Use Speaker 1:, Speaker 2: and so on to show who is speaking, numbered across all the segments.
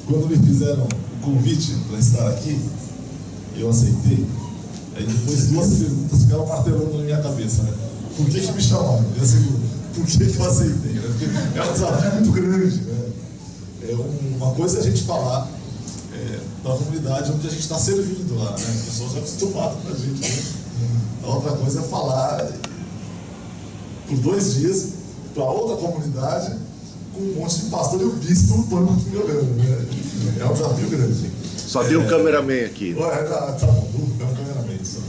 Speaker 1: Quando me fizeram o convite para estar aqui, eu aceitei. Aí depois duas perguntas ficaram martelando na minha cabeça, né? Por que me chamaram? E a segunda, por que eu aceitei? Né? Porque é um desafio muito grande, né? Uma coisa é a gente falar da comunidade onde a gente está servindo lá, né? As pessoas já acostumadas com a gente, né? A outra coisa é falar por 2 dias para outra comunidade com um monte de pastor e o bispo lutando aqui me olhando, né? É um desafio grande.
Speaker 2: Só tem um cameraman aqui.
Speaker 1: Tá bom, é um cameraman só.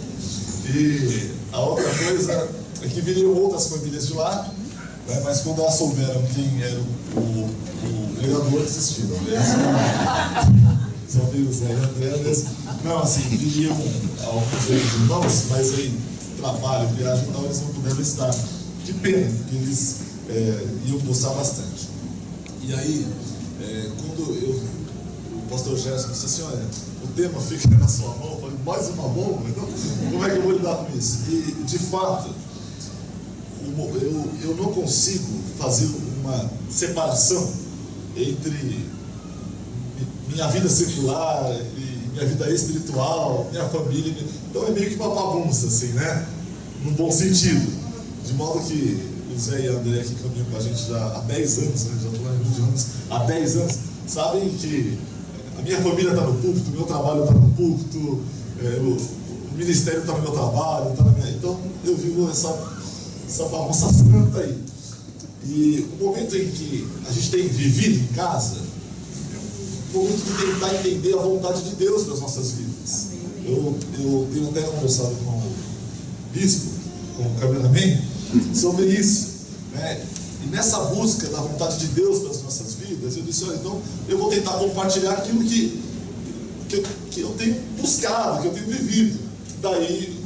Speaker 1: E a outra coisa é que viriam outras famílias de lá, né? Mas quando elas souberam quem era o pregador, desistiram. São filhos da André. Não, assim, viriam alguns deles irmãos, mas aí trabalho, viagem e tal, eles não puderam estar. Que pena, porque eles iam gostar bastante. E aí, quando o pastor Gerson disse assim, olha, o tema fica na sua mão, eu falei, mais uma bomba? Então, como é que eu vou lidar com isso? E, de fato, eu não consigo fazer uma separação entre minha vida secular e minha vida espiritual, minha família. Então é meio que uma bagunça, assim, né? Num bom sentido. De modo que o Zé e a André, que caminham com a gente já há 10 anos, né? Já estou lá em Rio de Janeiro há 10 anos, sabem que a minha família está no púlpito, o meu trabalho está no púlpito, o ministério está no meu trabalho, tá na minha... Então eu vivo essa bagunça santa aí. E o momento em que a gente tem vivido em casa é um momento de tentar entender a vontade de Deus para as nossas vidas. Eu tenho até conversado com o bispo, com o cameraman, sobre isso, né? E nessa busca da vontade de Deus para as nossas vidas, eu disse, olha, então eu vou tentar compartilhar aquilo que eu tenho buscado, que eu tenho vivido. Daí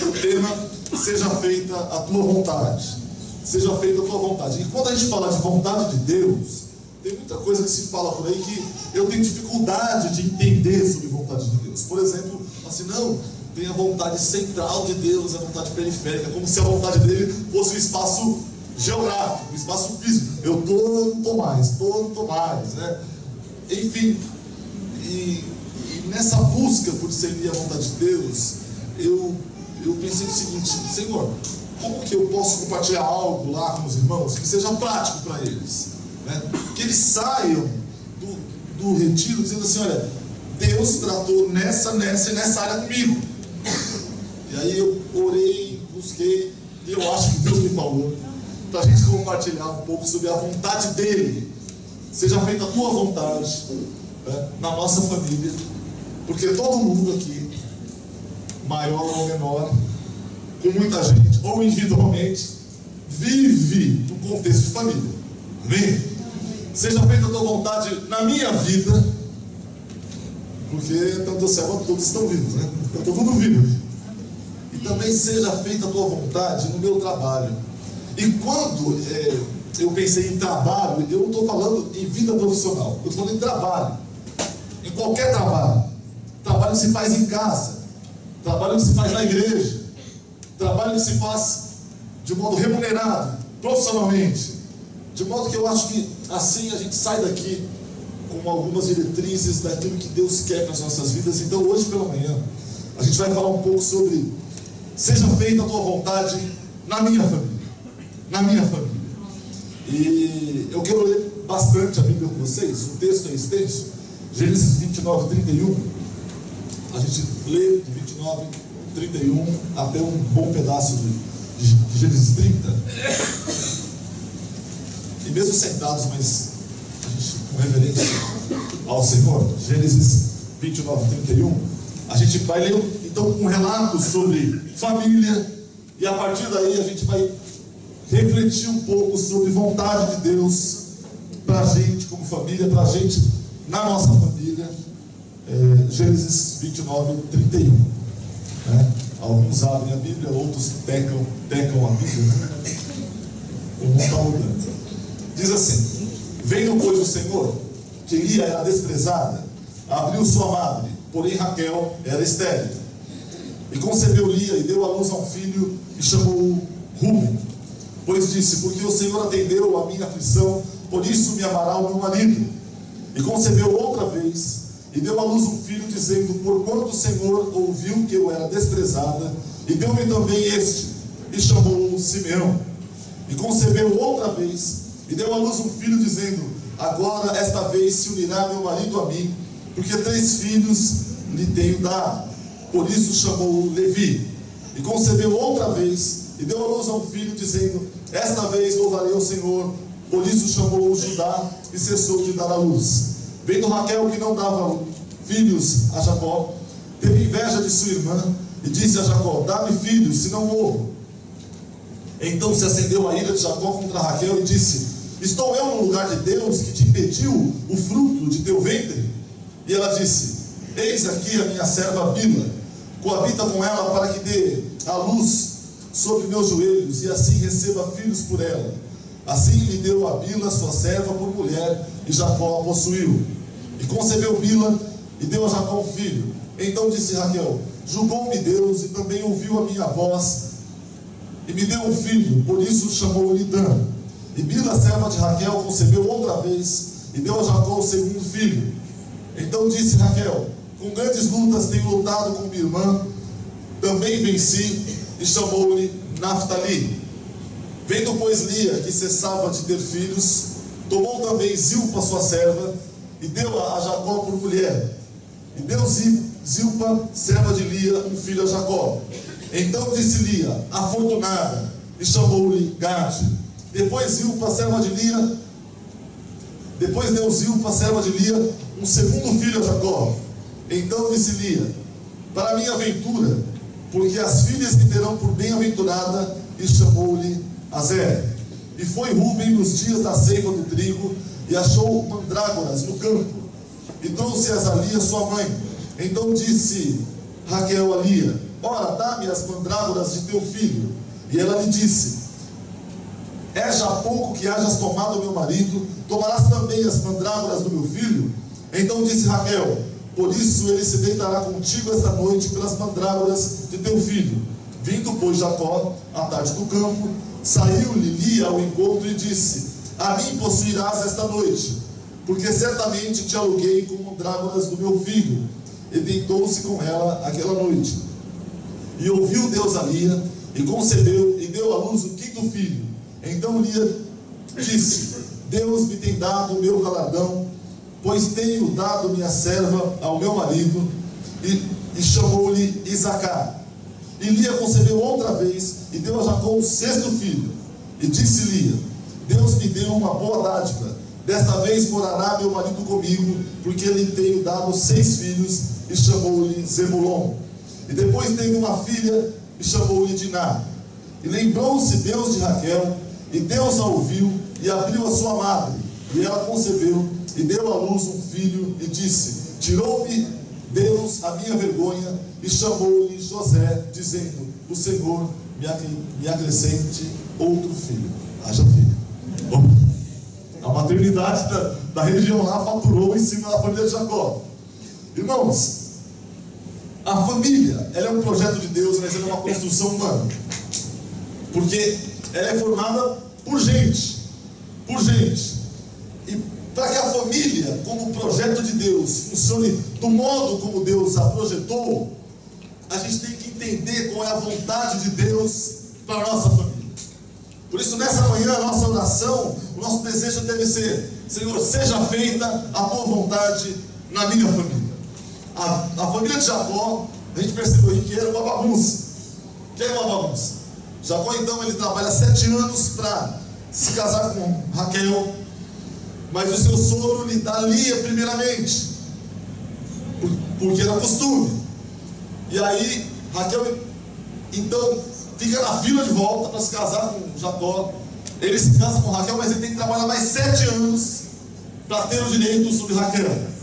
Speaker 1: o tema, seja feita a tua vontade. Seja feita a tua vontade. E quando a gente fala de vontade de Deus, tem muita coisa que se fala por aí que eu tenho dificuldade de entender sobre vontade de Deus. Por exemplo, assim, não, tem a vontade central de Deus, a vontade periférica, como se a vontade dele fosse um espaço geográfico, um espaço físico. Eu estou, não estou mais, né? Enfim, e nessa busca por discernir a vontade de Deus, eu pensei o seguinte, Senhor, como que eu posso compartilhar algo lá com os irmãos que seja prático para eles, né? Que eles saiam do retiro dizendo assim, olha, Deus tratou nessa e nessa área comigo. E aí eu orei, busquei, e eu acho que Deus me falou para a gente compartilhar um pouco sobre a vontade dele. Seja feita a tua vontade, né, na nossa família, porque todo mundo aqui, maior ou menor, com muita gente, ou individualmente, vive no contexto de família. Amém? Seja feita a tua vontade na minha vida, porque tanto o céu quanto todos estão vivos, né? Está todo mundo vivo. E também seja feita a tua vontade no meu trabalho. E quando eu pensei em trabalho, eu não estou falando em vida profissional, eu estou falando em trabalho. Em qualquer trabalho. Trabalho que se faz em casa, trabalho que se faz na igreja, trabalho que se faz de modo remunerado, profissionalmente. De modo que eu acho que assim a gente sai daqui com algumas diretrizes daquilo que Deus quer para as nossas vidas. Então hoje pela manhã a gente vai falar um pouco sobre seja feita a tua vontade na minha família. Na minha família. E eu quero ler bastante a Bíblia com vocês. O texto é extenso. Gênesis 29, 31. A gente lê de 29, 31 até um bom pedaço de Gênesis 30. E mesmo sentados, mas a gente, com reverência ao Senhor, Gênesis 29, 31, a gente vai ler então um relato sobre família, e a partir daí a gente vai refletir um pouco sobre vontade de Deus para a gente como família, para a gente na nossa família. Gênesis 29, 31, né? Alguns abrem a Bíblia, outros pecam a Bíblia, né? O mundo está mudando. Diz assim: veio pois o Senhor, que Lia era desprezada, abriu sua madre, porém Raquel era estéril, e concebeu Lia e deu à luz a um filho e chamou-o Rúben, pois disse: porque o Senhor atendeu a minha aflição, por isso me amará o meu marido. e concebeu outra vez, e deu à luz um filho, dizendo: porquanto o Senhor ouviu que eu era desprezada, e deu-me também este, e chamou-o Simeão. E concebeu outra vez, e deu à luz um filho, dizendo: agora esta vez se unirá meu marido a mim, porque 3 filhos lhe tenho dado. Por isso chamou-o Levi. E concebeu outra vez, e deu à luz a um filho, dizendo: esta vez louvarei ao Senhor. Por isso chamou-o Judá, e cessou de dar à luz. Vendo Raquel que não dava filhos a Jacó, teve inveja de sua irmã, e disse a Jacó: dá-me filhos, senão morro. Então se acendeu a ira de Jacó contra Raquel, e disse: estou eu no lugar de Deus, que te impediu o fruto de teu ventre? E ela disse: eis aqui a minha serva Bila, coabita com ela, para que dê a luz sobre meus joelhos, e assim receba filhos por ela. Assim lhe deu a Bila, sua serva, por mulher, e Jacó a possuiu. E concebeu Bila, e deu a Jacó um filho. Então disse Raquel: julgou-me Deus, e também ouviu a minha voz, e me deu um filho. Por isso chamou-lhe Dan. E Bila, serva de Raquel, concebeu outra vez, e deu a Jacó o segundo filho. Então disse Raquel: com grandes lutas tenho lutado com minha irmã, também venci, e chamou-lhe Naftali. Vendo, pois, Lia que cessava de ter filhos, tomou também Zilpa, sua serva, e deu-a a Jacó por mulher. E deu Zilpa, serva de Lia, um filho a Jacó. Então disse Lia: afortunada, e chamou-lhe Gade. Depois deu Zilpa, serva de Lia, um segundo filho a Jacó. Então disse Lia: para minha aventura, porque as filhas me terão por bem-aventurada, e chamou-lhe Azer. E foi Rúben nos dias da ceifa do trigo, e achou mandrágoras no campo, e trouxe-as a Lia, sua mãe. Então disse Raquel a Lia: ora, dá-me as mandrágoras de teu filho. E ela lhe disse: é já pouco que hajas tomado meu marido, tomarás também as mandrágoras do meu filho? Então disse Raquel: por isso ele se deitará contigo esta noite pelas mandrágoras de teu filho. Vindo, pois, Jacó à tarde do campo, saiu-lhe Lia ao encontro e disse: a mim possuirás esta noite, porque certamente te aluguei com mandrágoras do meu filho. E deitou-se com ela aquela noite. E ouviu Deus a Lia, e concebeu, e deu à luz o 5º filho. Então Lia disse: Deus me tem dado o meu galardão, pois tenho dado minha serva ao meu marido. E chamou-lhe Isacar. E Lia concebeu outra vez, e deu a Jacó o 6º filho. E disse Lia: Deus me deu uma boa dádiva, desta vez morará meu marido comigo, porque lhe tenho dado 6 filhos. E chamou-lhe Zebulon. E depois teve uma filha, e chamou-lhe Diná. E lembrou-se Deus de Raquel, e Deus a ouviu, e abriu a sua madre. E ela concebeu, e deu à luz um filho, e disse: tirou-me Deus a minha vergonha, e chamou-lhe José, dizendo: o Senhor me acrescente outro filho. Haja filho. Bom, a maternidade da região lá faturou em cima da família de Jacó. Irmãos, a família, ela é um projeto de Deus, mas ela é uma construção humana, porque ela é formada por gente. E para que a família, como projeto de Deus, funcione do modo como Deus a projetou, a gente tem que entender qual é a vontade de Deus para a nossa família. Por isso, nessa manhã, a nossa oração, o nosso desejo deve ser: Senhor, seja feita a tua vontade na minha família. A família de Jacó, a gente percebeu que era uma bagunça. Jacó, então, ele trabalha 7 anos para se casar com Raquel, mas o seu sogro lhe dá Lia primeiramente, porque era costume. E aí Raquel então fica na fila de volta para se casar com Jacó. Ele se casa com Raquel, mas ele tem que trabalhar mais 7 anos para ter o direito sobre Raquel.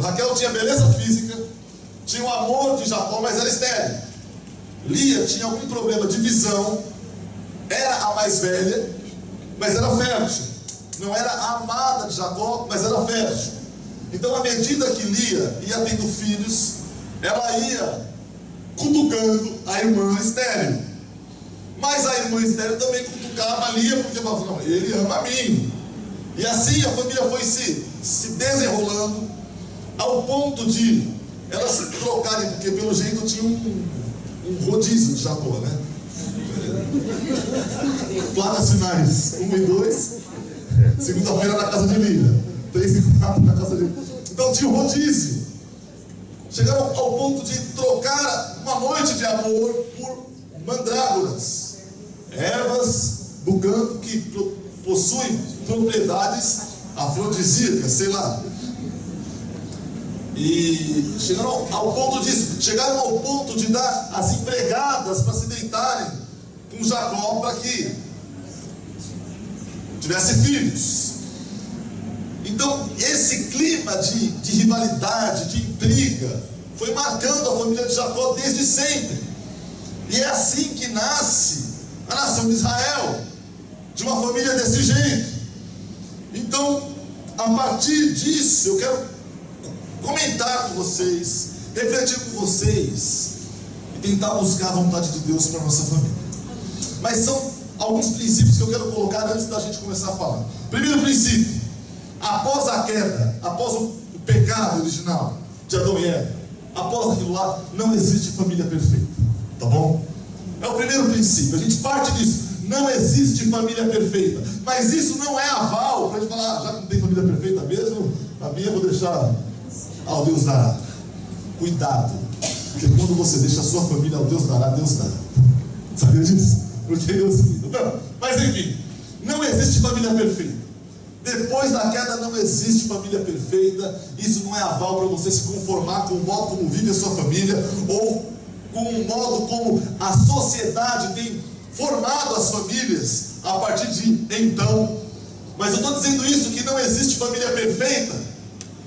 Speaker 1: Raquel tinha beleza física, tinha o amor de Jacó, mas era estéril. Lia tinha algum problema de visão, era a mais velha, mas era fértil. Não era a amada de Jacó, mas era fértil. Então, à medida que Lia ia tendo filhos, ela ia cutucando a irmã estéril. Mas a irmã Esther também cutucava Lia, porque falava, não, ele ama a mim. E assim a família foi se desenrolando, ao ponto de elas se trocarem, porque pelo jeito tinha um rodízio de Jacó, né? Placas finais 1 e 2, segunda-feira na casa de Lia, 3 e 4 na casa de Lia. Então tinha um rodízio. Chegaram ao ponto de trocar uma noite de amor por mandrágoras, ervas do campo que possuem propriedades afrodisíacas, sei lá. E chegaram ao ponto de dar as empregadas para se deitarem com Jacó para que tivesse filhos. Então esse clima de rivalidade, de intriga, foi marcando a família de Jacó desde sempre. E é assim que nasce a nação de Israel, de uma família desse jeito. Então, a partir disso, eu quero comentar com vocês, refletir com vocês e tentar buscar a vontade de Deus para a nossa família. Mas são alguns princípios que eu quero colocar antes da gente começar a falar. Primeiro princípio: após a queda, após o pecado original de Adão e Eva, após aquilo lá, não existe família perfeita, tá bom? É o primeiro princípio, a gente parte disso. Não existe família perfeita, mas isso não é aval para a gente falar, já que não tem família perfeita mesmo, a minha eu vou deixar ao Deus dará. Cuidado, porque quando você deixa a sua família ao Deus dará, Deus dá. Sabia disso? Porque Deus cuida. Não, mas enfim, não existe família perfeita. Depois da queda não existe família perfeita. Isso não é aval para você se conformar com o modo como vive a sua família, ou com o modo como a sociedade tem formado as famílias a partir de então. Mas eu estou dizendo isso, que não existe família perfeita,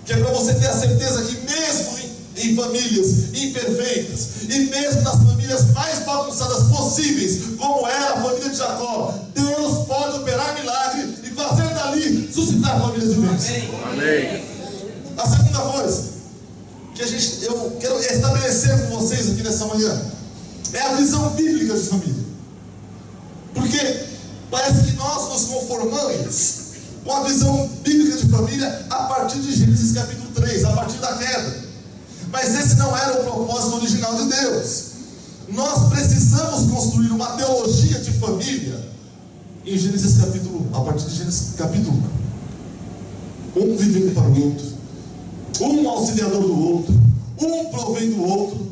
Speaker 1: que é para você ter a certeza que mesmo em famílias imperfeitas, e mesmo nas famílias mais bagunçadas possíveis, como era a família de Jacó, Deus pode operar milagre e fazer dali suscitar famílias de bênção.
Speaker 2: Amém.
Speaker 1: A segunda coisa que eu quero estabelecer com vocês aqui nessa manhã é a visão bíblica de família. Porque parece que nós nos conformamos com a visão bíblica de família a partir de Gênesis capítulo 3, a partir da queda. Mas esse não era o propósito original de Deus. Nós precisamos construir uma teologia de família em Gênesis capítulo 1, a partir de Gênesis capítulo 1. Um vivendo para o outro, um auxiliador do outro, um provém do outro,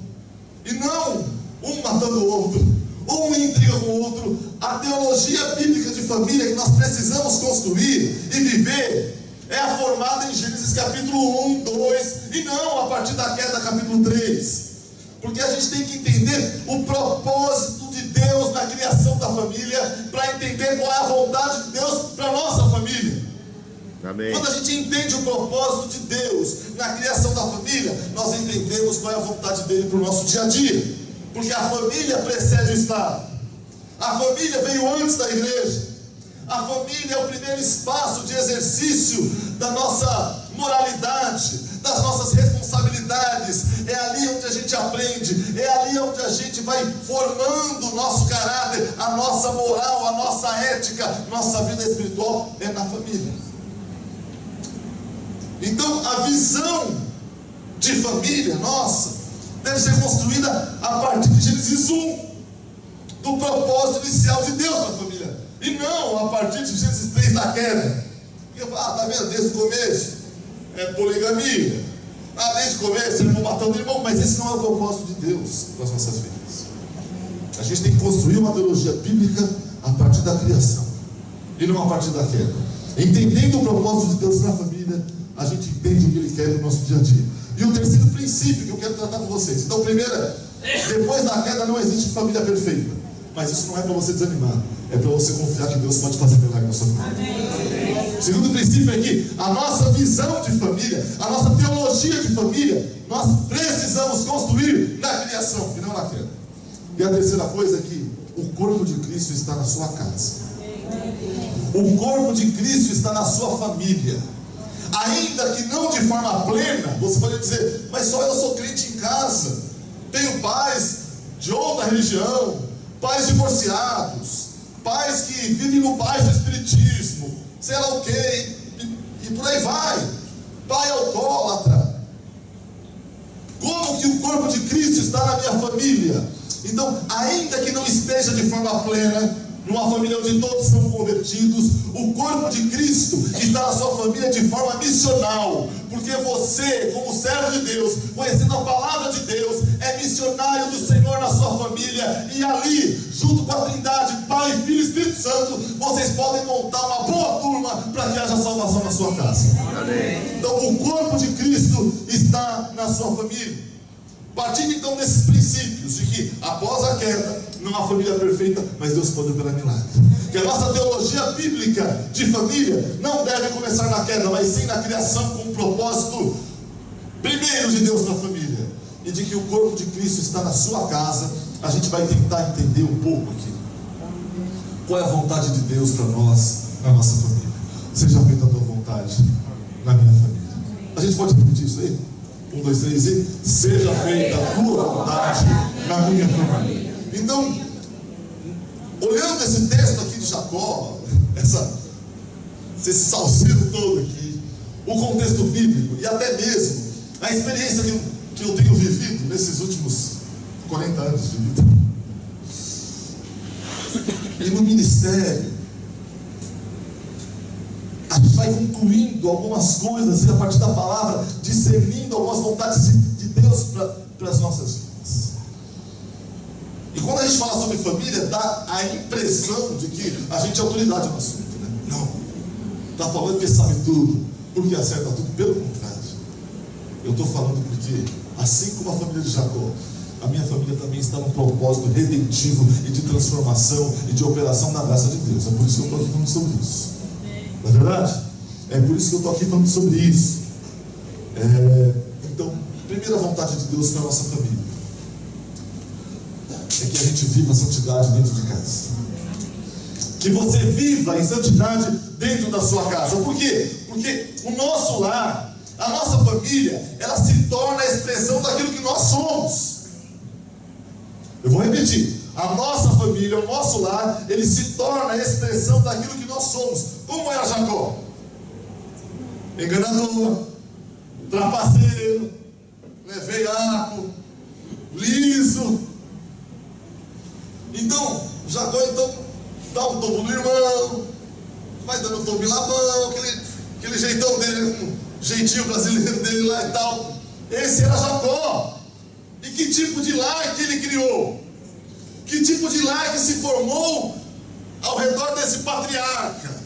Speaker 1: e não um matando o outro, um intriga com o outro. A teologia bíblica de família que nós precisamos construir e viver é a formada em Gênesis capítulo 1, 2, e não a partir da queda capítulo 3. Porque a gente tem que entender o propósito de Deus na criação da família, para entender qual é a vontade de Deus para a nossa família.
Speaker 2: Amém.
Speaker 1: Quando a gente entende o propósito de Deus na criação da família, nós entendemos qual é a vontade dele para o nosso dia a dia. Porque a família precede o Estado. A família veio antes da igreja. A família é o primeiro espaço de exercício da nossa moralidade, das nossas responsabilidades. É ali onde a gente aprende, é ali onde a gente vai formando o nosso caráter, a nossa moral, a nossa ética, nossa vida espiritual é na família. Então a visão de família nossa deve ser construída a partir de Gênesis 1, do propósito inicial de Deus na família, e não a partir de Gênesis 3 da queda. Porque tá vendo, desde o começo é poligamia, desde o começo irmão matando irmão, mas esse não é o propósito de Deus para as nossas vidas. A gente tem que construir uma teologia bíblica a partir da criação, e não a partir da queda. Entendendo o propósito de Deus na família, a gente entende o que Ele quer no nosso dia a dia. E o terceiro princípio que eu quero tratar com vocês. Então, primeiro, depois da queda não existe família perfeita. Mas isso não é para você desanimar, é para você confiar que Deus pode fazer milagre na sua família. O segundo princípio é que a nossa visão de família, a nossa teologia de família, nós precisamos construir na criação e não na queda. E a terceira coisa é que o corpo de Cristo está na sua casa. O corpo de Cristo está na sua família. Ainda que não de forma plena, você pode dizer, mas só eu sou crente em casa, tenho pais de outra religião, pais divorciados, pais que vivem no baixo espiritismo, sei lá o que, e por aí vai, pai alcoólatra. Como que o corpo de Cristo está na minha família? Então, ainda que não esteja de forma plena, numa família onde todos são convertidos, o corpo de Cristo está na sua família de forma missional, porque você, como servo de Deus, conhecendo a palavra de Deus, é missionário do Senhor na sua família, e ali, junto com a Trindade, Pai, Filho e Espírito Santo, vocês podem montar uma boa turma para que haja salvação na sua casa.
Speaker 2: Amém.
Speaker 1: Então, o corpo de Cristo está na sua família. Partindo então desses princípios de que após a queda não há família perfeita, mas Deus pode operar milagre. Que a nossa teologia bíblica de família não deve começar na queda, mas sim na criação, com o propósito primeiro de Deus na família. E de que o corpo de Cristo está na sua casa. A gente vai tentar entender um pouco aqui qual é a vontade de Deus para nós, na nossa família. Seja feita a tua vontade na minha família. A gente pode repetir isso aí? 1, 2, 3 e seja feita a tua vontade na minha família. Então, olhando esse texto aqui de Jacó, esse salseiro todo aqui, o contexto bíblico e até mesmo a experiência que eu tenho vivido nesses últimos 40 anos de vida, e no ministério, a gente vai concluindo algumas coisas e a partir da palavra, discernindo algumas vontades de Deus para as nossas vidas. E quando a gente fala sobre família, dá a impressão de que a gente é autoridade no assunto, né? Não, está falando que sabe tudo, porque acerta tudo. Pelo contrário, eu estou falando porque, assim como a família de Jacó, a minha família também está num propósito redentivo e de transformação e de operação da graça de Deus. É por isso que eu estou aqui falando sobre isso. Não é verdade? É por isso que eu estou aqui falando sobre isso. Então, primeira vontade de Deus para a nossa família é que a gente viva a santidade dentro de casa. Que você viva em santidade dentro da sua casa. Por quê? Porque o nosso lar, a nossa família, ela se torna a expressão daquilo que nós somos. Eu vou repetir. A nossa família, o nosso lar, ele se torna a expressão daquilo que nós somos. Como era Jacó? Enganador, trapaceiro, veiaco, liso. Então, Jacó dá um tombo no irmão, vai dando um tombo na mão, aquele jeitão dele, um jeitinho brasileiro dele lá e tal. Esse era Jacó. E que tipo de lar que ele criou? Que tipo de lar que se formou ao redor desse patriarca?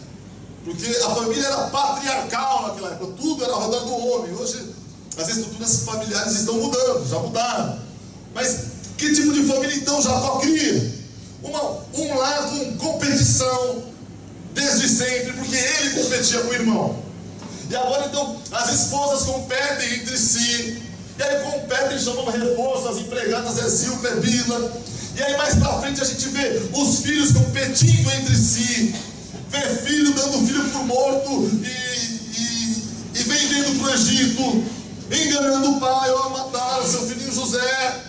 Speaker 1: Porque a família era patriarcal naquela época, tudo era ao redor do homem. Hoje as estruturas familiares estão mudando, já mudaram. Mas que tipo de família então Jacó cria? Um lar com competição desde sempre, porque ele competia com o irmão. E agora então as esposas competem entre si. E aí competem, chamam reforço, as empregadas é Zilpa, é Bila. E aí mais pra frente a gente vê os filhos competindo entre si. Vê filho dando filho por morto e vendendo pro Egito, enganando o pai, ou mataram seu filhinho José.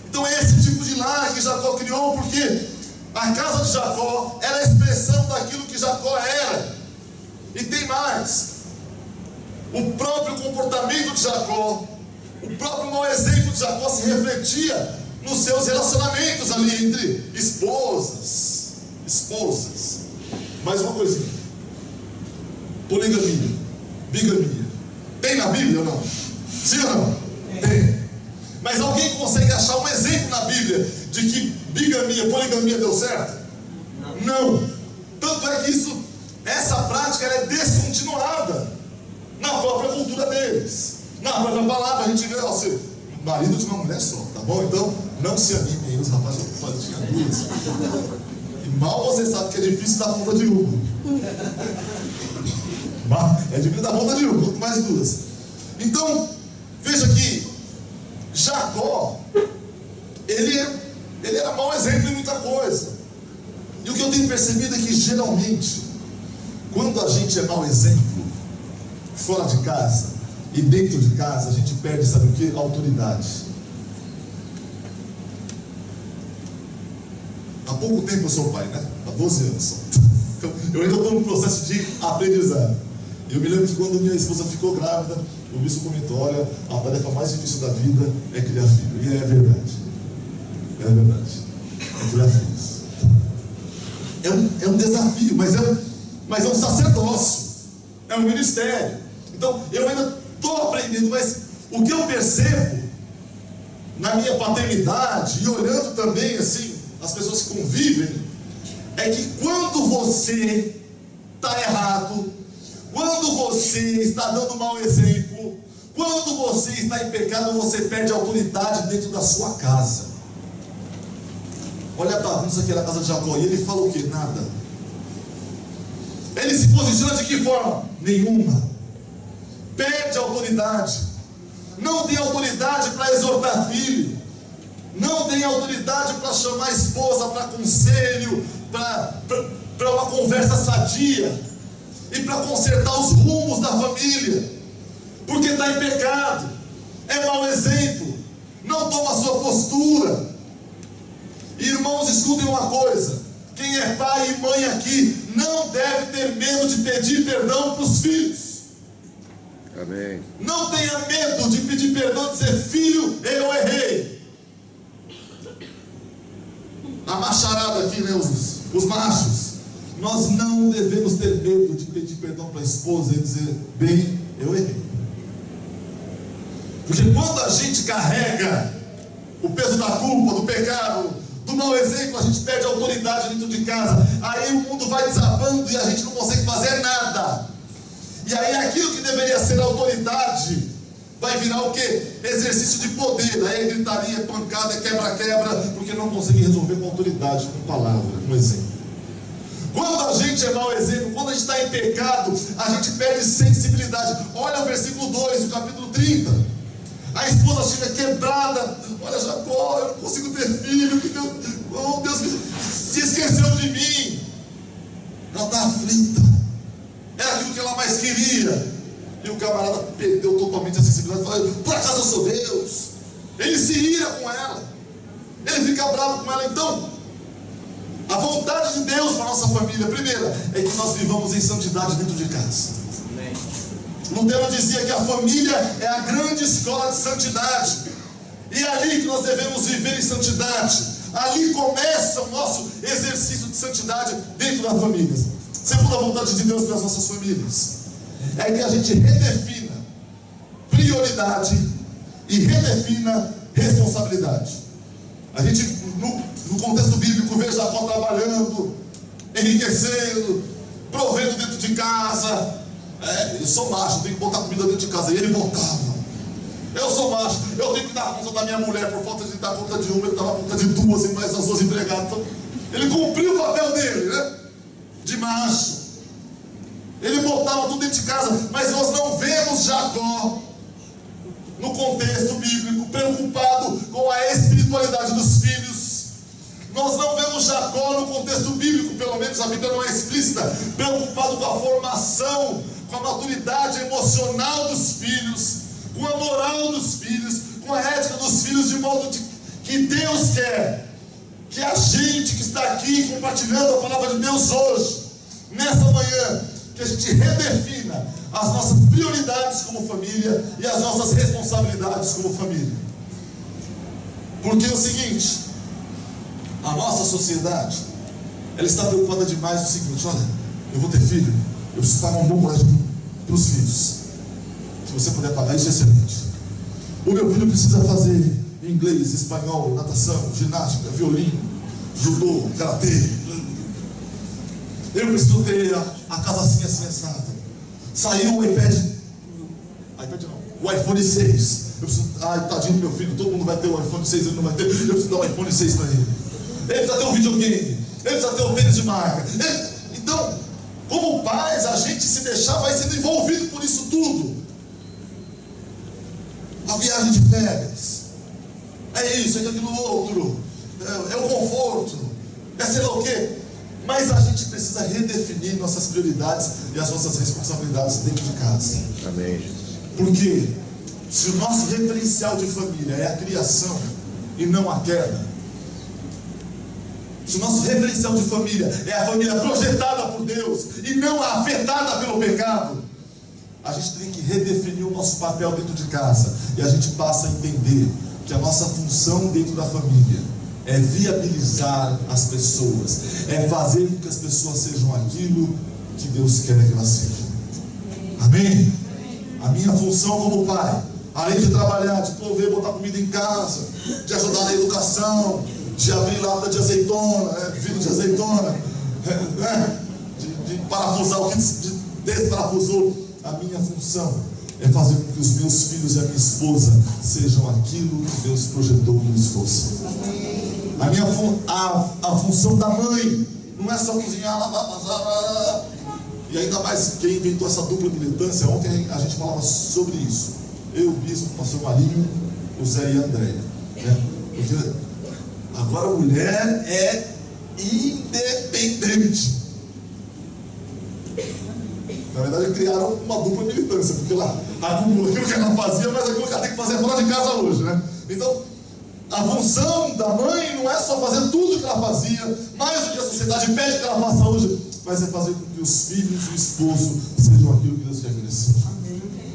Speaker 1: Então é esse tipo de lar que Jacó criou, porque a casa de Jacó era a expressão daquilo que Jacó era. E tem mais, o próprio comportamento de Jacó, o próprio mau exemplo de Jacó se refletia nos seus relacionamentos ali entre esposas. Mais uma coisinha: poligamia, bigamia. Tem na Bíblia ou não? Sim ou não? Tem. Mas alguém consegue achar um exemplo na Bíblia de que bigamia, poligamia deu certo? Não. Tanto é que essa prática ela é descontinuada na própria cultura deles. Na própria palavra a gente vê, você, marido de uma mulher só, tá bom? Então, não se animem, os rapazes tinham duas. E mal você sabe que é difícil dar conta de uma. É difícil dar conta de uma, quanto mais duas. Então, veja que Jacó, ele era mau exemplo em muita coisa. E o que eu tenho percebido é que geralmente, quando a gente é mau exemplo, fora de casa e dentro de casa, a gente perde, sabe o que? Autoridade. pouco tempo eu sou pai, né? Há 12 anos só. Então, eu ainda estou no processo de aprendizado. Eu me lembro que quando minha esposa ficou grávida, o bispo comentou: olha, a tarefa mais difícil da vida é criar filho. E é verdade. É verdade. É criar filhos. É um desafio, mas é um sacerdócio. É um ministério. Então, eu ainda estou aprendendo, mas o que eu percebo na minha paternidade, e olhando também assim as pessoas que convivem, é que quando você está errado, quando você está dando mau exemplo, quando você está em pecado, você perde a autoridade dentro da sua casa. Olha a bagunça que era a casa de Jacó, e ele fala o que? Nada. Ele se posiciona de que forma? Nenhuma. Perde a autoridade. Não tem autoridade para exortar filho. Não tem autoridade para chamar a esposa para conselho, para uma conversa sadia e para consertar os rumos da família, porque está em pecado, é mau exemplo, não toma a sua postura. Irmãos, escutem uma coisa: quem é pai e mãe aqui não deve ter medo de pedir perdão para os filhos.
Speaker 2: Amém.
Speaker 1: Não tenha medo de pedir perdão e dizer: filho, eu errei. A macharada aqui, né, os machos, nós não devemos ter medo de pedir perdão para a esposa e dizer: bem, eu errei. Porque quando a gente carrega o peso da culpa, do pecado, do mau exemplo, a gente perde a autoridade dentro de casa. Aí o mundo vai desabando e a gente não consegue fazer nada. E aí aquilo que deveria ser autoridade vai virar o quê? Exercício de poder. Aí é gritaria, é pancada, é quebra-quebra, porque não consegue resolver com autoridade, com palavra, com exemplo. Quando a gente é mau exemplo, quando a gente está em pecado, a gente perde sensibilidade. Olha o versículo 2 do capítulo 30. A esposa chega quebrada: olha, Jacó, eu não consigo ter filho, que Deus se esqueceu de mim. Ela está aflita. Era aquilo que ela mais queria. E o camarada perdeu totalmente a sensibilidade, falou: por acaso eu sou Deus? Ele se ira com ela, ele fica bravo com ela. Então, a vontade de Deus para a nossa família, primeira, é que nós vivamos em santidade dentro de casa. Lutero dizia que a família é a grande escola de santidade, e é ali que nós devemos viver em santidade. Ali começa o nosso exercício de santidade dentro da família. Segunda vontade de Deus para as nossas famílias é que a gente redefina prioridade e redefina responsabilidade. A gente, no contexto bíblico, vê Jacó trabalhando, enriquecendo, provendo dentro de casa. Eu sou macho, eu tenho que botar comida dentro de casa. E ele botava. Eu sou macho, eu tenho que dar conta da minha mulher. Por falta de dar conta de uma, ele dava conta de duas e mais as duas empregadas. Então, ele cumpriu o papel dele, né? De macho. Ele botava tudo dentro de casa. Mas nós não vemos Jacó, no contexto bíblico, preocupado com a espiritualidade dos filhos. Nós não vemos Jacó, no contexto bíblico, pelo menos a Bíblia não é explícita, preocupado com a formação, com a maturidade emocional dos filhos, com a moral dos filhos, com a ética dos filhos, de modo que Deus quer que a gente que está aqui compartilhando a palavra de Deus hoje, nessa manhã, que a gente redefina as nossas prioridades como família e as nossas responsabilidades como família. Porque é o seguinte: a nossa sociedade, ela está preocupada demais com o seguinte: olha, eu vou ter filho, eu preciso pagar um bom colégio para os filhos. Se você puder pagar, isso é excelente. O meu filho precisa fazer inglês, espanhol, natação, ginástica, violino, judô, karatê. Eu preciso ter a casa assim, assim, assada. Saiu o iPad não, o iPhone 6. Eu preciso, tadinho do meu filho, todo mundo vai ter o iPhone 6, ele não vai ter. Eu preciso dar o iPhone 6 para ele. Ele precisa ter um videogame, ele precisa ter um tênis de marca. Então, como pais, a gente, se deixar, vai sendo envolvido por isso tudo. A viagem de férias, é isso, é aquilo outro, é o conforto, é sei lá o quê. Mas a gente precisa redefinir nossas prioridades e as nossas responsabilidades dentro de casa.
Speaker 2: Amém.
Speaker 1: Porque se o nosso referencial de família é a criação e não a queda, se o nosso referencial de família é a família projetada por Deus e não afetada pelo pecado, a gente tem que redefinir o nosso papel dentro de casa. E a gente passa a entender que a nossa função dentro da família é viabilizar as pessoas, é fazer com que as pessoas sejam aquilo que Deus quer que elas sejam. Amém? A minha função como pai, além de trabalhar, de prover, botar comida em casa, de ajudar na educação, de abrir lata de azeitona, vidro de azeitona, de parafusar o que desparafusou. A minha função é fazer com que os meus filhos e a minha esposa sejam aquilo que Deus projetou que eles fossem. A função da mãe não é só cozinhar, lavar, passar. E ainda mais quem inventou essa dupla militância. Ontem a gente falava sobre isso. Eu, o bispo, o pastor Marinho, o Zé e a Andréia. Porque agora a mulher é independente. Na verdade, criaram uma dupla militância, porque ela acumula aquilo que ela fazia, mas aquilo que ela tem que fazer fora de casa hoje, né? Então, a função da mãe não é só fazer tudo o que ela fazia, mais do que a sociedade pede que ela faça hoje, mas é fazer com que os filhos e o esposo sejam aquilo que Deus quer que eles sejam.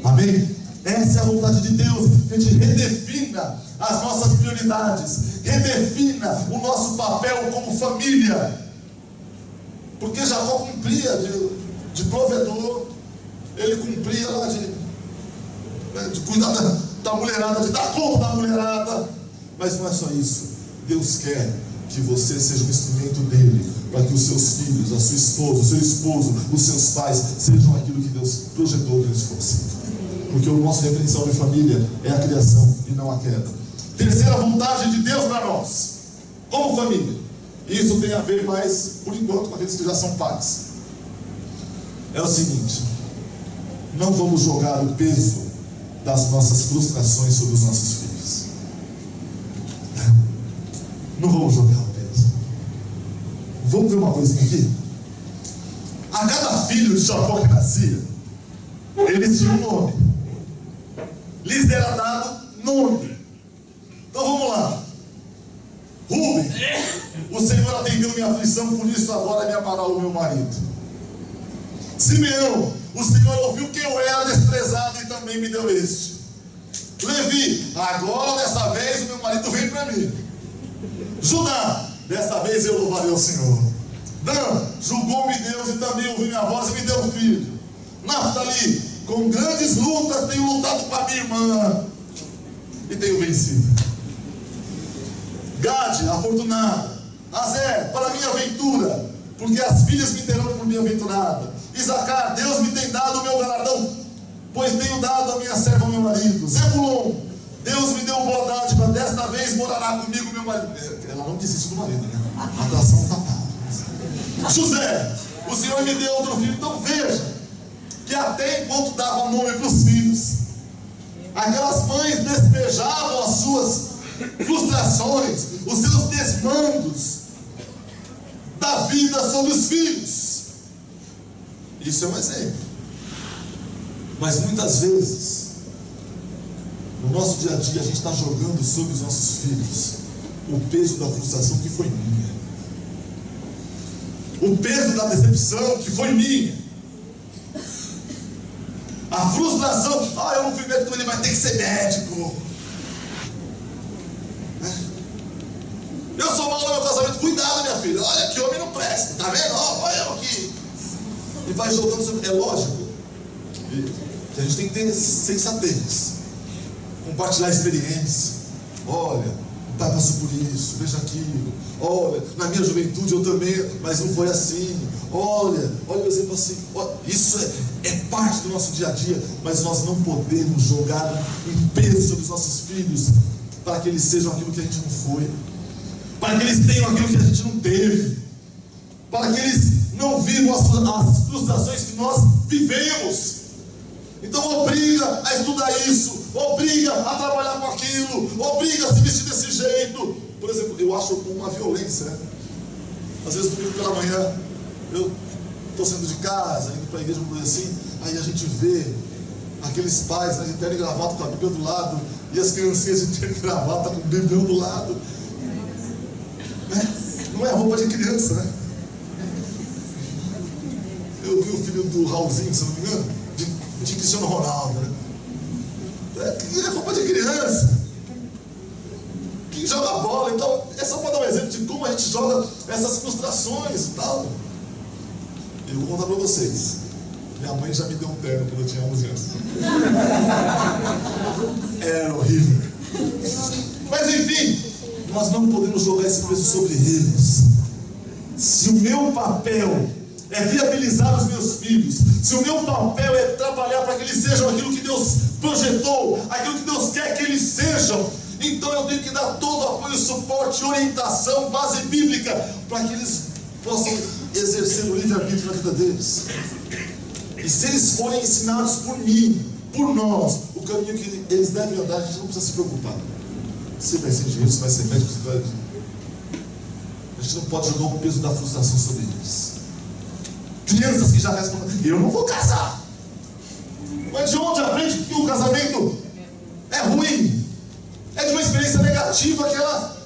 Speaker 1: Amém? Essa é a vontade de Deus, que a gente redefina as nossas prioridades, redefina o nosso papel como família. Porque Jacó cumpria de provedor, ele cumpria lá de cuidar da mulherada, de dar conta da mulherada. Mas não é só isso. Deus quer que você seja um instrumento dele, para que os seus filhos, a sua esposa, o seu esposo, os seus pais sejam aquilo que Deus projetou que eles fossem. Porque o nosso referencial de família é a criação e não a queda. Terceira vontade de Deus para nós, como família. Isso tem a ver mais, por enquanto, com aqueles que já são pais. É o seguinte: não vamos jogar o peso das nossas frustrações sobre os nossos filhos. Não vamos jogar o peso. Vamos ver uma coisinha aqui. A cada filho de Jacó que nascia, eles tinham um nome. Lhes era dado nome. Então vamos lá. Rubem, o Senhor atendeu minha aflição, por isso agora me amará o meu marido. Simeão, o Senhor ouviu que eu era desprezado e também me deu este. Levi, agora dessa vez o meu marido vem para mim. Judá, dessa vez eu louvarei o Senhor. Dan, julgou-me Deus e também ouviu minha voz e me deu um filho. Naftali, com grandes lutas tenho lutado com a minha irmã e tenho vencido. Gade, afortunada. Azer, para a minha aventura, porque as filhas me terão por minha aventurada. Isacar, Deus me tem dado o meu galardão, pois tenho dado a minha serva ao meu marido. Zebulon, Deus me deu boa dádiva, desta vez morará comigo meu marido. Ela não desiste do marido, né? A atração está paga. José, o Senhor me deu outro filho. Então veja, que até enquanto dava nome para os filhos, aquelas mães despejavam as suas frustrações, os seus desmandos da vida sobre os filhos. Isso é um exemplo. Mas muitas vezes, no nosso dia a dia, a gente está jogando sobre os nossos filhos o peso da frustração que foi minha, o peso da decepção que foi minha, a frustração. Eu não fui médico, ele vai ter que ser médico. Eu sou mal no meu casamento. Cuidado, minha filha, olha que homem não presta, tá vendo? Olha eu aqui. E vai jogando sobre. É lógico que a gente tem que ter sensatez, compartilhar experiência. Olha, o pai passou por isso, veja aquilo. Olha, na minha juventude eu também, mas não foi assim. Olha o exemplo assim. Isso é parte do nosso dia a dia, mas nós não podemos jogar um peso sobre os nossos filhos para que eles sejam aquilo que a gente não foi, para que eles tenham aquilo que a gente não teve, para que eles não vivam as frustrações que nós vivemos. Então obriga a estudar isso, obriga a trabalhar com aquilo, obriga a se vestir desse jeito. Por exemplo, eu acho uma violência, né? Às vezes domingo pela manhã eu estou saindo de casa, indo para a igreja, uma coisa assim, aí a gente vê aqueles pais, né, de terno e gravata com a Bíblia do lado, e as criancinhas de terno e gravata com o Bíblia do lado, né? Não é roupa de criança, né? Eu vi o filho do Raulzinho, se não me engano, de Cristiano Ronaldo, né? É roupa de criança que joga bola. Então, é só para dar um exemplo de como a gente joga essas frustrações e tal. Eu vou contar para vocês. Minha mãe já me deu um terno quando eu tinha 11 anos. Era horrível. Mas enfim, nós não podemos jogar esse peso sobre eles. Se o meu papel é viabilizar os meus filhos, se o meu papel é trabalhar para que eles sejam aquilo que Deus projetou, aquilo que Deus quer que eles sejam, então eu tenho que dar todo o apoio, suporte, orientação, base bíblica, para que eles possam exercer o livre-arbítrio na vida deles. E se eles forem ensinados por mim, por nós, o caminho que eles devem andar, a gente não precisa se preocupar. Você vai ser engenheiro, você vai ser médico, você vai... A gente não pode jogar o peso da frustração sobre eles. Crianças que já respondem, eu não vou casar. Mas de onde aprende que o casamento é ruim? É de uma experiência negativa que ela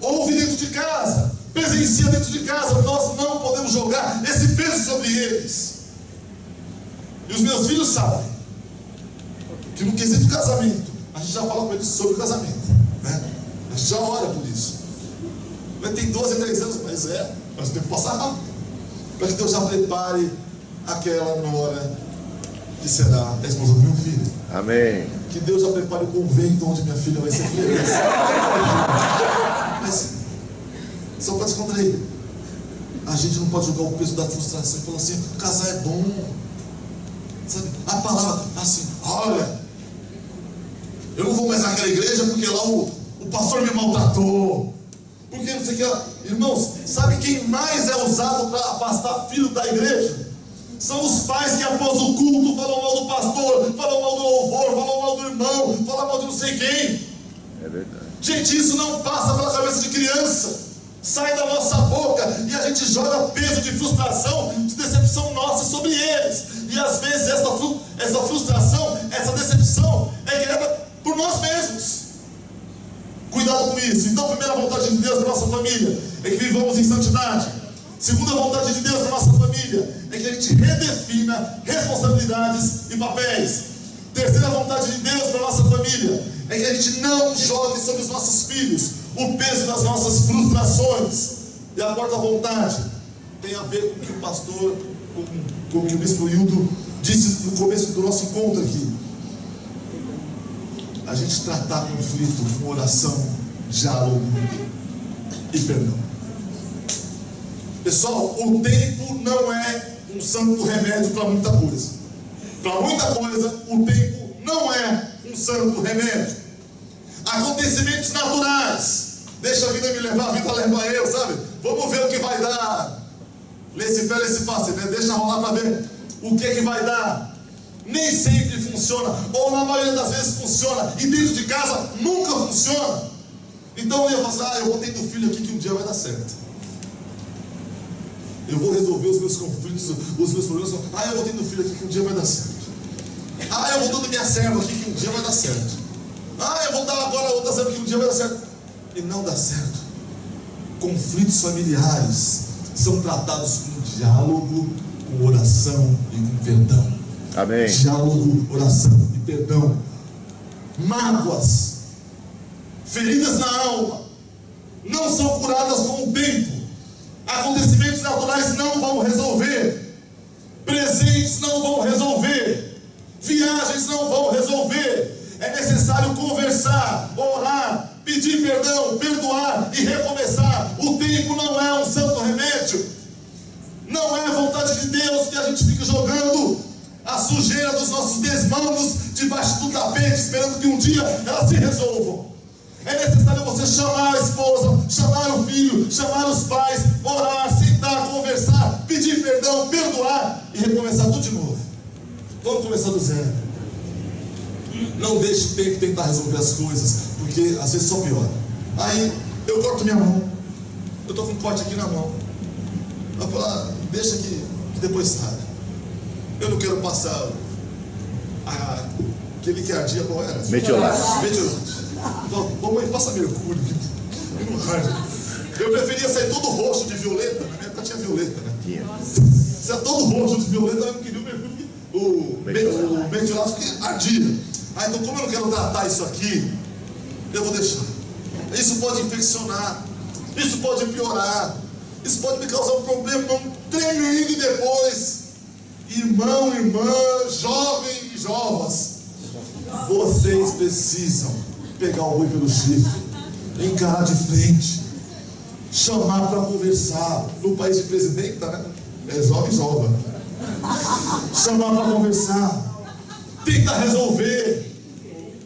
Speaker 1: ouve dentro de casa, presencia dentro de casa. Nós não podemos jogar esse peso sobre eles. E os meus filhos sabem que no quesito casamento, a gente já fala com eles sobre o casamento, né? A gente já ora por isso. Mas tem 12, 13 anos, mas o tempo passa rápido. Para que Deus já prepare aquela nora que será a esposa do meu filho.
Speaker 2: Amém.
Speaker 1: Que Deus já prepare o convento onde minha filha vai ser feliz. Mas, só para descontrair, a gente não pode jogar o peso da frustração e falar assim, casar é bom. Sabe? A palavra assim, olha, eu não vou mais naquela igreja porque lá o pastor me maltratou. Porque não sei o que. Irmãos, sabe quem mais é usado para afastar filho da igreja? São os pais que após o culto falam mal do pastor, falam mal do louvor, falam mal do irmão, falam mal de não sei quem.
Speaker 2: É verdade.
Speaker 1: Gente, isso não passa pela cabeça de criança. Sai da nossa boca e a gente joga peso de frustração, de decepção nossa sobre eles. E às vezes essa frustração, essa decepção é criada por nós mesmos. Cuidado com isso. Então, a primeira vontade de Deus para nossa família é que vivamos em santidade. Segunda vontade de Deus para nossa família é que a gente redefina responsabilidades e papéis. Terceira vontade de Deus para nossa família é que a gente não jogue sobre os nossos filhos o peso das nossas frustrações. E a quarta vontade tem a ver com o que o pastor, com o que o bispo Hildo disse no começo do nosso encontro aqui. A gente tratar conflito com oração, diálogo e perdão. Pessoal, o tempo não é um santo remédio para muita coisa. Para muita coisa, o tempo não é um santo remédio. Acontecimentos naturais. Deixa a vida me levar, a vida leva eu, sabe? Vamos ver o que vai dar. Lê-se fé, lê-se passe, né? Deixa rolar para ver o que é que vai dar. Nem sempre funciona, ou na maioria das vezes funciona, e dentro de casa nunca funciona. Então eu ia falar, eu vou tendo filho aqui que um dia vai dar certo. Eu vou resolver os meus conflitos, os meus problemas. Eu vou tendo filho aqui que um dia vai dar certo. Eu vou dando minha serva aqui que um dia vai dar certo. Eu vou dar agora outra serva que um dia vai dar certo. E não dá certo. Conflitos familiares são tratados com diálogo, com oração e com perdão.
Speaker 2: Amém.
Speaker 1: Diálogo, oração e perdão. Mágoas, feridas na alma, não são curadas com o tempo. Acontecimentos naturais não vão resolver. Presentes não vão resolver. Viagens não vão resolver. É necessário conversar, orar, pedir perdão, perdoar e recomeçar. O tempo não é um santo remédio. Não é vontade de Deus que a gente fique jogando a sujeira dos nossos desmandos debaixo do tapete, esperando que um dia elas se resolvam. É necessário você chamar a esposa, chamar o filho, chamar os pais, orar, sentar, conversar, pedir perdão, perdoar e recomeçar tudo de novo. Vamos começar do zero. Não deixe o tempo tentar resolver as coisas, porque às vezes só piora. Aí eu corto minha mão, eu estou com um corte aqui na mão. Eu falo, deixa que depois sai. Eu não quero passar aquele que ardia, qual era?
Speaker 2: Metiolate.
Speaker 1: Metiolate. Mamãe, passa mercúrio. Eu não arde. Eu preferia sair todo roxo de violeta. Na minha época tinha violeta, né?
Speaker 2: Tinha.
Speaker 1: Se é todo roxo de violeta, eu não queria o ventilador que ardia. Então como eu não quero tratar isso aqui, eu vou deixar. Isso pode infeccionar. Isso pode piorar. Isso pode me causar um problema tremendo depois. Irmão, irmã, jovem e jovas, vocês precisam pegar o boi pelo chifre, encarar de frente, chamar para conversar. No país de presidenta, né? É jovem e jovem. Chamar para conversar, tentar resolver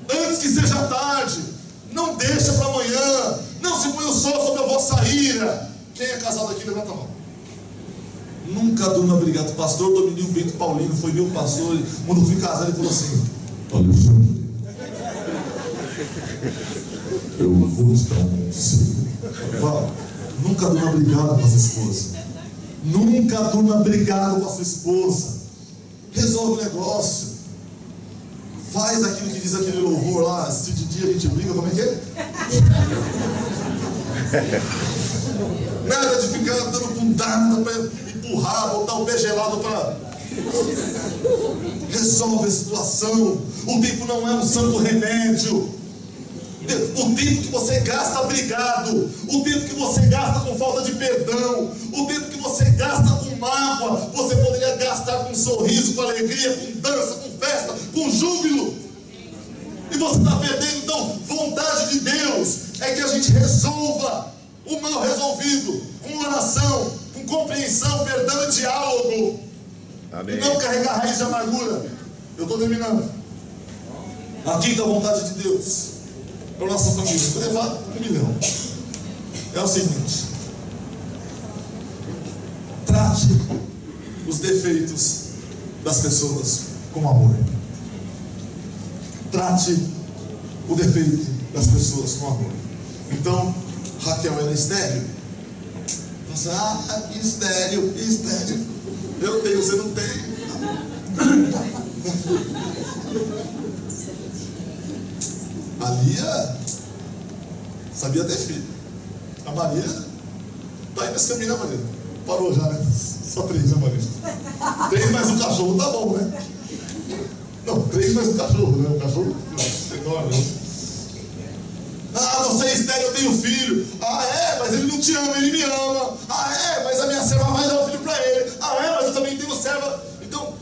Speaker 1: antes que seja tarde. Não deixa para amanhã. Não se põe o sol sobre a vossa ira. Quem é casado aqui, levanta a mão. Nunca durma brigado. Pastor Dominio Bento Paulino foi meu pastor. Quando eu fui casado, ele falou assim: Alexandre, eu vou te dar um conselho. Nunca durma brigado com a sua esposa. Nunca durma brigado com a sua esposa. Resolve o negócio. Faz aquilo que diz aquele louvor lá. Se de dia a gente briga, como é que é? Nada de ficar dando puntada para empurrar, botar o pé gelado para... Resolve a situação. O tempo não é um santo remédio. O tempo que você gasta brigado, o tempo que você gasta com falta de perdão, o tempo que você gasta com mágoa, você poderia gastar com sorriso, com alegria, com dança, com festa, com júbilo. E você está perdendo. Então, vontade de Deus é que a gente resolva o mal resolvido, com oração, com compreensão, perdão e diálogo. Amém. E não carregar raiz de amargura. Eu estou terminando. A quinta vontade de Deus para a nossa família, vou levar 1 milhão. É o seguinte: trate os defeitos das pessoas com amor. Trate o defeito das pessoas com amor. Então, Raquel era estéril. Você, estéril. Eu tenho, você não tem. A Lia sabia ter filho. A Maria está aí nesse caminho, né, Maria? Parou já, né? Só 3, né, Maria? 3 mais um cachorro, tá bom, né? Não, 3 mais um cachorro, né? Um cachorro enorme, né? Você é estéril, eu tenho filho. Mas ele não te ama, ele me ama. Mas a minha serva vai dar o filho para ele. Mas eu também tenho serva. Então,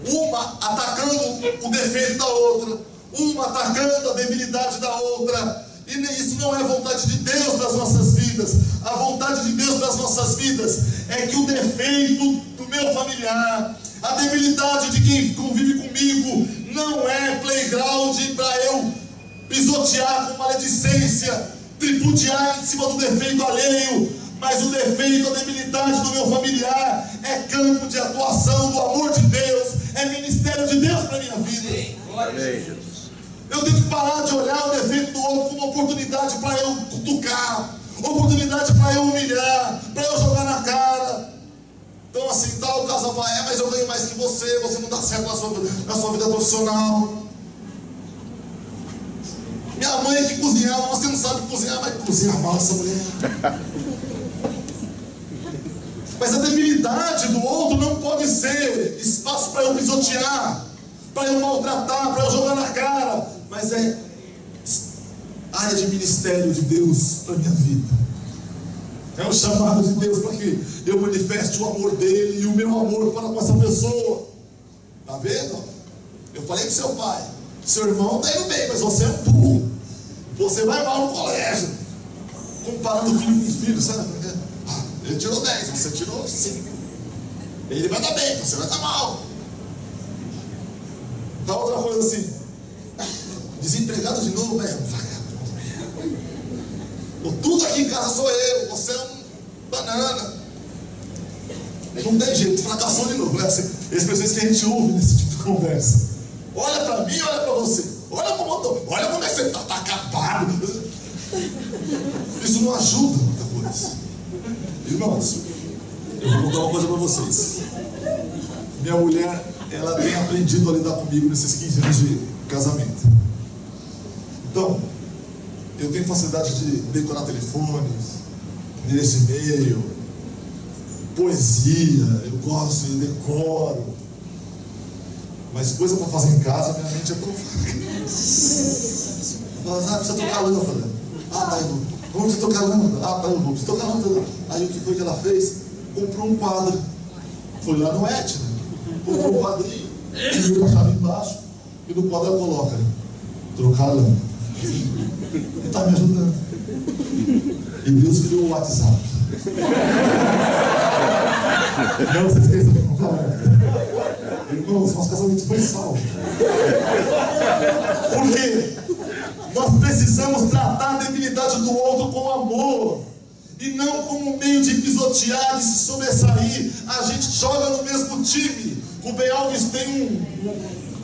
Speaker 1: uma atacando o defeito da outra, uma atacando a debilidade da outra. E isso não é vontade de Deus para as nossas vidas. A vontade de Deus para as nossas vidas é que o defeito do meu familiar, a debilidade de quem convive comigo, não é playground para eu pisotear com maledicência, tripudiar em cima do defeito alheio. Mas o defeito, a debilidade do meu familiar é campo de atuação do amor de Deus, é ministério de Deus para a minha vida. Amém, Jesus. Eu tenho que parar de olhar o defeito do outro como oportunidade para eu cutucar, oportunidade para eu humilhar, para eu jogar na cara. Então assim, o casal vai, mas eu ganho mais que você não dá certo na sua vida profissional. Minha mãe que cozinhava, você não sabe cozinhar, mas cozinha mal essa mulher. Mas a debilidade do outro não pode ser espaço para eu pisotear, para eu maltratar, para eu jogar na cara. Mas é área de ministério de Deus para a minha vida. É o chamado de Deus para que eu manifeste o amor dele e o meu amor para com essa pessoa. Está vendo? Eu falei com seu pai, seu irmão está indo bem, mas você é um burro. Você vai mal no colégio, comparando filho com filho, sabe? Ele tirou 10, você tirou 5. Ele vai dar bem, você vai dar mal. Dá outra coisa assim, desempregado de novo, tudo aqui em casa sou eu, você é um banana. Não tem jeito, fracassou de novo, né? Expressões que a gente ouve nesse tipo de conversa. Olha para mim, olha para você. Olha como é que você está acabado. Isso não ajuda muita coisa. Irmãos, eu vou contar uma coisa para vocês. Minha mulher, ela tem aprendido a lidar comigo nesses 15 anos de casamento. Então, eu tenho facilidade de decorar telefones, nesse meio, poesia, eu gosto de decoro, mas coisa para fazer em casa, minha mente é tão fraca. Precisa tocar lâmpada. Tá, eu vou. Vamos tocar lâmpada. Tá, eu vou. Precisa tocar lâmpada. Aí o que foi que ela fez? Comprou um quadro. Foi lá no Etna. Comprou um quadrinho, tirou a chave embaixo e no quadro ela coloca: trocar a lâmpada. Ele está me ajudando. E Deus criou o WhatsApp. Não se esqueça de comprar lâmpada. Irmãos, nosso casamento foi salvo. Por quê? Nós precisamos tratar a debilidade do outro com amor e não como um meio de pisotear, de se sobressair. A gente joga no mesmo time. O Ben Alves tem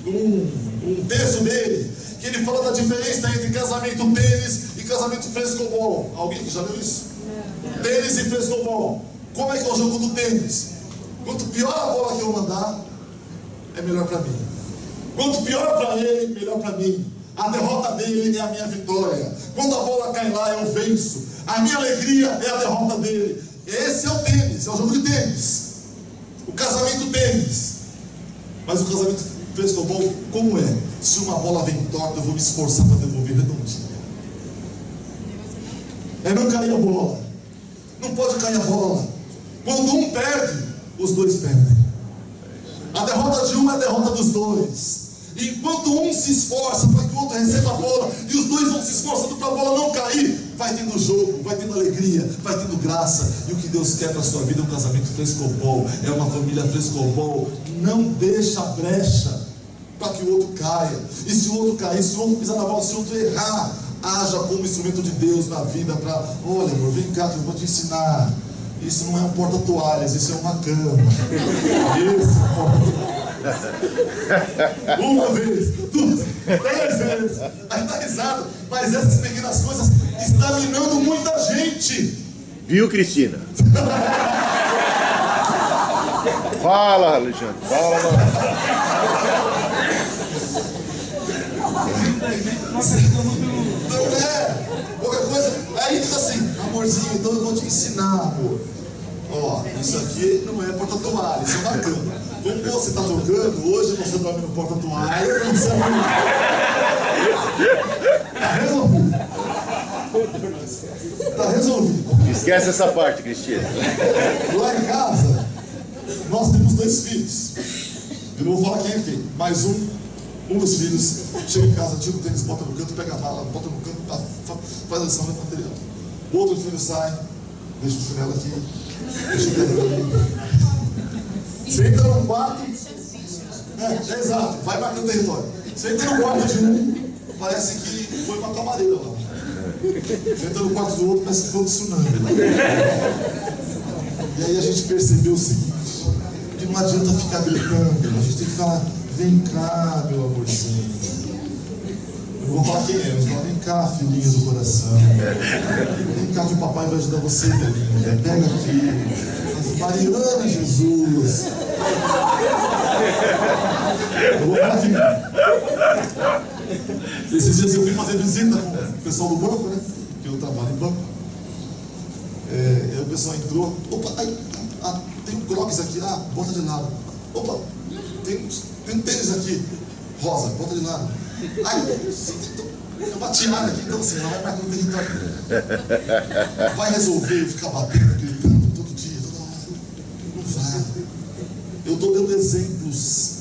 Speaker 1: um texto dele que ele fala da diferença entre casamento tênis e casamento frescobol. Alguém que já leu isso? Tênis e frescobol. Como é que é o jogo do tênis? Quanto pior a bola que eu mandar, é melhor para mim. Quanto pior para ele, melhor para mim. A derrota dele é a minha vitória. Quando a bola cai lá, eu venço. A minha alegria é a derrota dele. Esse é o tênis, é o jogo de tênis. O casamento tênis. Mas o casamento frescobol, como é? Se uma bola vem torta, eu vou me esforçar para devolver redondinha. É não cair a bola. Não pode cair a bola. Quando um perde, os dois perdem. A derrota de um é a derrota dos dois. Enquanto um se esforça para que o outro receba a bola e os dois vão se esforçando para a bola não cair, vai tendo jogo, vai tendo alegria, vai tendo graça. E o que Deus quer para a sua vida é um casamento frescobol, é uma família frescobol. Não deixa brecha para que o outro caia. E se o outro cair, se o outro pisar na bola, se o outro errar, haja como instrumento de Deus na vida para: olha, amor, vem cá que eu vou te ensinar. Isso não é um porta-toalhas, isso é uma cama. Isso é um porta-toalhas. Uma vez, duas, 10 vezes. Aí dá risada. Mas essas pequenas coisas estão minando muita gente.
Speaker 2: Viu, Cristina? Fala, Alexandre. Fala.
Speaker 1: Então qualquer coisa. Aí diz assim: amorzinho, então eu vou te ensinar, amor. Ó, isso aqui não é porta-toalha, isso é uma cama. Como você está tocando, hoje você dorme no porta-toalha, não precisa muito. Está resolvido. Está resolvido.
Speaker 2: Esquece essa parte, Cristina.
Speaker 1: Lá em casa, nós temos 2 filhos. Eu não vou falar quem é quem, mas um dos filhos chega em casa, tira o tênis, bota no canto, pega a mala, bota no canto, faz a lição, leva o material. O outro filho sai, deixa o chinelo aqui, deixa o chinelo. Senta no quarto. Exato, vai marcando o território. Senta no quarto de um, parece que foi uma camareira lá. Senta no quarto do outro, parece que foi um tsunami lá. E aí a gente percebeu o seguinte: que não adianta ficar gritando, a gente tem que falar: vem cá, meu amorzinho. Eu não vou falar quem é, eu vou falar: vem cá, filhinho do coração. Vem cá que o papai vai ajudar você, minha linda. Pega aqui. Mariana Jesus. Eu vou falar aqui. Esses dias eu fui fazer visita com o pessoal do banco, né? Que eu trabalho em banco. Aí o pessoal entrou. Opa, tem um crocs aqui. Bota de lado. Opa, tem um tênis aqui. Rosa, bota de lado. É uma tiara aqui, então assim, ela vai marcar no território. Vai resolver ficar batendo, gritando todo dia, toda hora. Não vai. Eu estou dando exemplos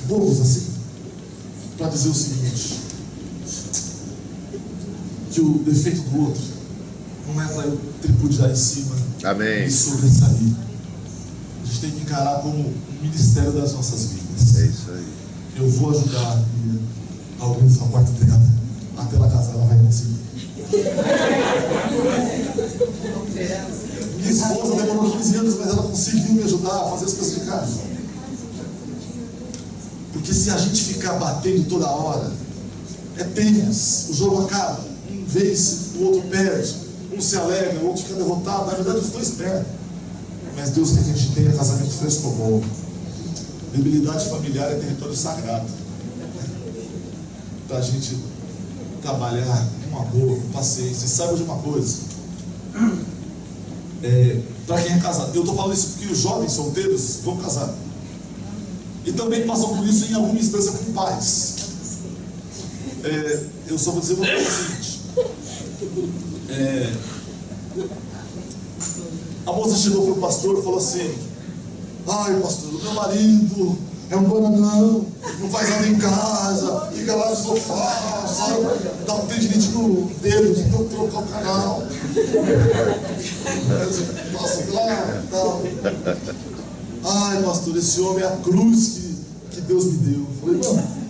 Speaker 1: bobos assim, para dizer o seguinte: que o defeito do outro não é para eu tripudiar em cima.
Speaker 2: Amém.
Speaker 1: E sobressair. A gente tem que encarar como um ministério das nossas vidas.
Speaker 2: É isso aí.
Speaker 1: Eu vou ajudar a organizar o quarto dela. Até ela casar, ela vai conseguir. Minha esposa demorou 15 anos, mas ela conseguiu me ajudar a fazer as coisas de casa. Porque se a gente ficar batendo toda hora, é tênis, o jogo acaba. Um vence, o outro perde. Um se alegra, o outro fica derrotado. Na verdade, os dois perdem. Mas Deus quer que a gente tenha casamento frescobol. Debilidade familiar é território sagrado. Para a gente trabalhar com amor, com paciência. E saiba de uma coisa: Para quem é casado. Eu estou falando isso porque os jovens solteiros vão casar. E também passam por isso em alguma instância com pais. Eu só vou dizer uma coisa seguinte. A moça chegou para o pastor e falou assim: ai, pastor, o meu marido é um bananão, não faz nada em casa, fica lá no sofá, sabe? Dá um tendinite no dedo, tenta trocar o canal. Passa lá e tal. Ai, pastor, esse homem é a cruz que Deus me deu. Eu falei: mano,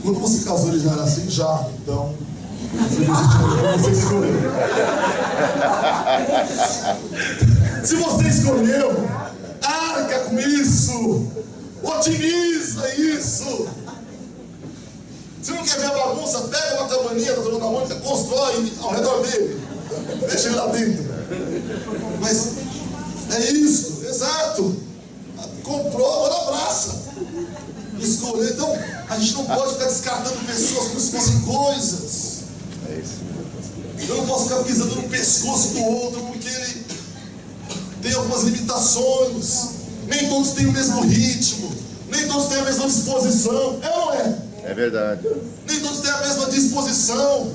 Speaker 1: quando você casou ele já era assim? Já, então você escolheu. Se você escolheu, arca com isso, otimiza isso. Se não quer ver a bagunça, pega uma cabaninha da Dona Mônica, constrói ao redor dele, deixa ele lá dentro. Mas é isso, exato. Comprou, agora abraça. Escolher. Então, a gente não pode ficar descartando pessoas como se fossem coisas. Eu não posso ficar pisando no pescoço do outro porque ele tem algumas limitações. Nem todos têm o mesmo ritmo, nem todos têm a mesma disposição. É ou não é?
Speaker 2: É verdade.
Speaker 1: Nem todos têm a mesma disposição.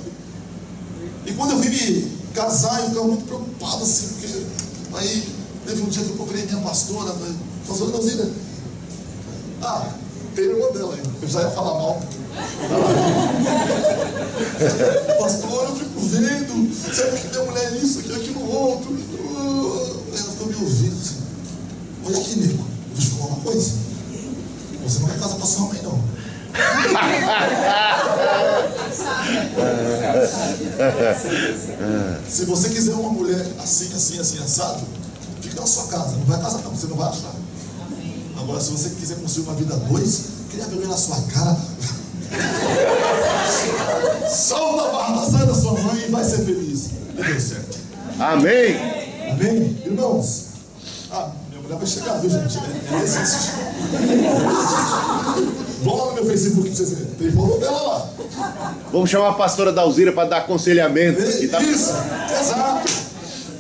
Speaker 1: E quando eu vim me casar, eu ficava muito preocupado assim, porque aí teve um dia que eu procurei minha pastora, pastora Nozina. Tem a irmã dela aí, eu já ia falar mal. Pastor, eu fico vendo, será que minha mulher é isso, aquilo outro. Ela ficou me ouvindo assim: olha aqui, nego, vou te falar uma coisa. Você não vai casar com a sua mãe, não. Se você quiser uma mulher assim, assim, assim, assado, fica na sua casa, não vai casar não, você não vai achar. Agora, se você quiser construir uma vida a dois, criar vergonha na sua cara, solta a barra, sai da sua mãe e vai ser feliz. E deu certo.
Speaker 2: Amém.
Speaker 1: Amém? Irmãos, minha mulher vai chegar, viu, gente? Existe. Vão lá no meu Facebook pra vocês verem. Tem foto dela lá.
Speaker 2: Vamos chamar a pastora Dalzira para dar aconselhamento.
Speaker 1: Isso, exato.